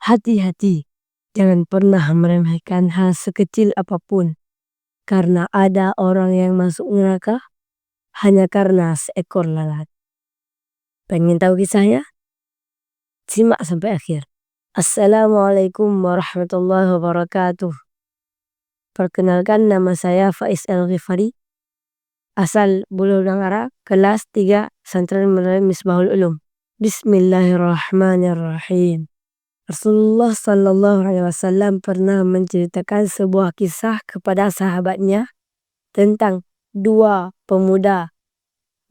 Hati-hati, jangan pernah meremehkan hal sekecil apapun, karena ada orang yang masuk neraka hanya karena seekor lalat. Pengen tahu kisahnya? Simak sampai akhir. Assalamualaikum warahmatullahi wabarakatuh. Perkenalkan, nama saya Faiz El-Ghifari, asal Bulu Nangara, kelas 3 Santren Menalim Misbahul Ulum. Bismillahirrahmanirrahim. Rasulullah Sallallahu Alaihi Wasallam pernah menceritakan sebuah kisah kepada sahabatnya tentang dua pemuda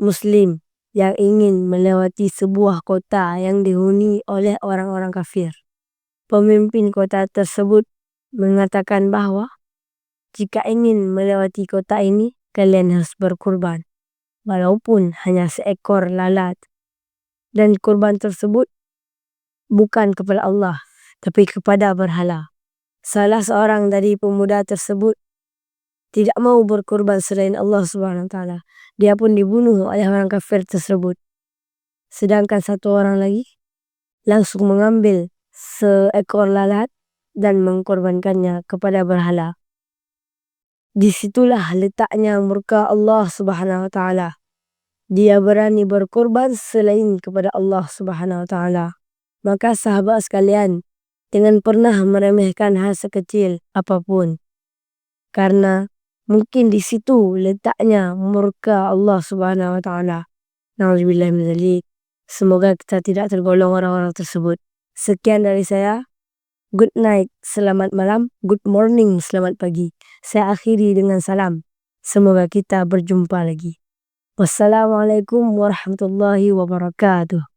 Muslim yang ingin melewati sebuah kota yang dihuni oleh orang-orang kafir. Pemimpin kota tersebut mengatakan bahwa jika ingin melewati kota ini, kalian harus berkurban, walaupun hanya seekor lalat. Dan kurban tersebut bukan kepada Allah, tapi kepada berhala. Salah seorang dari pemuda tersebut tidak mau berkurban selain Allah Subhanahu wa taala. Dia pun dibunuh oleh orang kafir tersebut. Sedangkan satu orang lagi langsung mengambil seekor lalat dan mengkorbankannya kepada berhala. Disitulah letaknya murka Allah Subhanahu wa taala. Dia berani berkorban selain kepada Allah Subhanahu wa taala. Maka sahabat sekalian, jangan pernah meremehkan hal sekecil apapun. Karena mungkin di situ letaknya murka Allah Subhanahu wa taala. Nauzubillahi min dzalik. Semoga kita tidak tergolong orang-orang tersebut. Sekian dari saya. Good night, selamat malam. Good morning, selamat pagi. Saya akhiri dengan salam. Semoga kita berjumpa lagi. Wassalamualaikum warahmatullahi wabarakatuh.